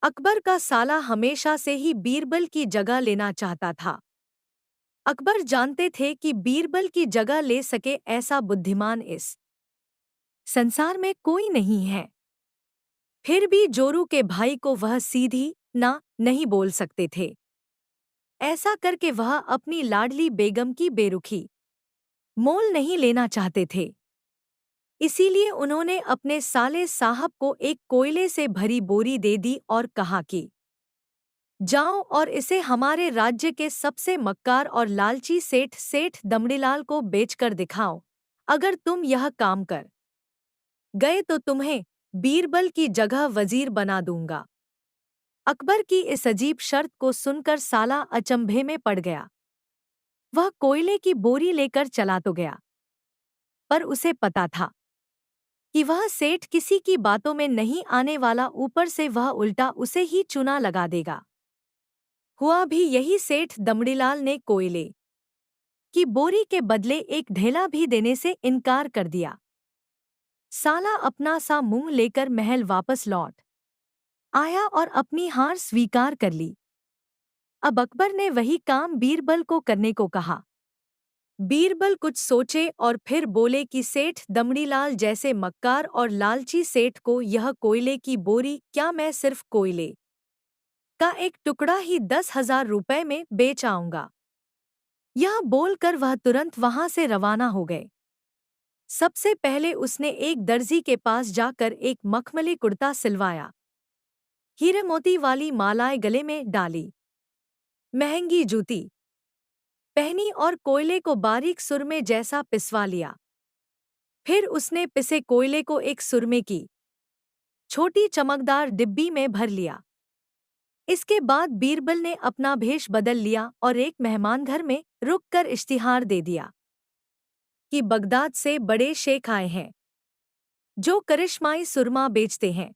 अकबर का साला हमेशा से ही बीरबल की जगह लेना चाहता था। अकबर जानते थे कि बीरबल की जगह ले सके ऐसा बुद्धिमान इस संसार में कोई नहीं है। फिर भी जोरू के भाई को वह सीधी ना नहीं बोल सकते थे। ऐसा करके वह अपनी लाडली बेगम की बेरुखी मोल नहीं लेना चाहते थे। इसीलिए उन्होंने अपने साले साहब को एक कोयले से भरी बोरी दे दी और कहा कि जाओ और इसे हमारे राज्य के सबसे मक्कार और लालची सेठ सेठ दमड़ीलाल को बेचकर दिखाओ। अगर तुम यह काम कर गए तो तुम्हें बीरबल की जगह वजीर बना दूंगा। अकबर की इस अजीब शर्त को सुनकर साला अचंभे में पड़ गया। वह कोयले की बोरी लेकर चला तो गया, पर उसे पता था कि वह सेठ किसी की बातों में नहीं आने वाला, ऊपर से वह उल्टा उसे ही चूना लगा देगा। हुआ भी यही। सेठ दमड़ीलाल ने कोयले की बोरी के बदले एक ढेला भी देने से इनकार कर दिया। साला अपना सा मुंह लेकर महल वापस लौट आया और अपनी हार स्वीकार कर ली। अब अकबर ने वही काम बीरबल को करने को कहा। बीरबल कुछ सोचे और फिर बोले कि सेठ दमड़ीलाल जैसे मक्कार और लालची सेठ को यह कोयले की बोरी क्या मैं सिर्फ कोयले का एक टुकड़ा ही 10,000 रुपए में बेच आऊंगा। यह बोलकर वह तुरंत वहां से रवाना हो गए। सबसे पहले उसने एक दर्जी के पास जाकर एक मखमली कुर्ता सिलवाया, हीरे मोती वाली मालाएं गले में डाली, महंगी जूती पहनी और कोयले को बारीक सुरमे जैसा पिसवा लिया। फिर उसने पिसे कोयले को एक सुरमे की छोटी चमकदार डिब्बी में भर लिया। इसके बाद बीरबल ने अपना भेष बदल लिया और एक मेहमान घर में रुककर इश्तिहार दे दिया कि बगदाद से बड़े शेख आए हैं जो करिश्माई सुरमा बेचते हैं,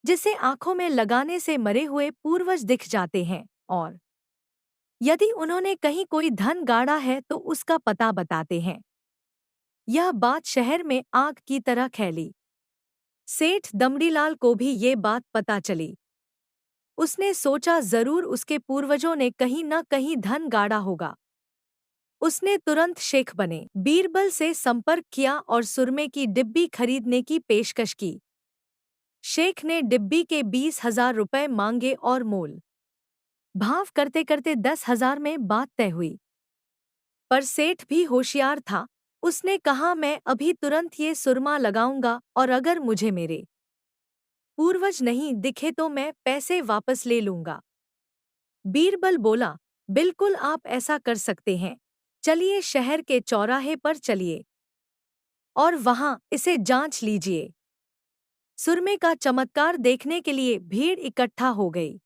जिसे आंखों में लगाने से मरे हुए पूर्वज दिख जाते हैं, और यदि उन्होंने कहीं कोई धन गाड़ा है तो उसका पता बताते हैं। यह बात शहर में आग की तरह फैली। सेठ दमड़ीलाल को भी ये बात पता चली। उसने सोचा जरूर उसके पूर्वजों ने कहीं न कहीं धन गाड़ा होगा। उसने तुरंत शेख बने बीरबल से संपर्क किया और सुरमे की डिब्बी खरीदने की पेशकश की। शेख ने डिब्बी के 20,000 रुपए मांगे और मोल भाव करते करते 10,000 में बात तय हुई। पर सेठ भी होशियार था। उसने कहा, मैं अभी तुरंत ये सुरमा लगाऊंगा और अगर मुझे मेरे पूर्वज नहीं दिखे तो मैं पैसे वापस ले लूंगा। बीरबल बोला, बिल्कुल आप ऐसा कर सकते हैं। चलिए शहर के चौराहे पर चलिए और वहां इसे जांच लीजिए। सुरमे का चमत्कार देखने के लिए भीड़ इकट्ठा हो गई।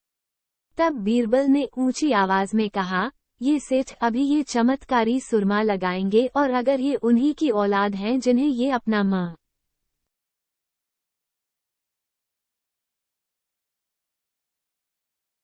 तब बीरबल ने ऊंची आवाज में कहा, ये सेठ अभी ये चमत्कारी सुरमा लगाएंगे और अगर ये उन्हीं की औलाद हैं जिन्हें ये अपना माँ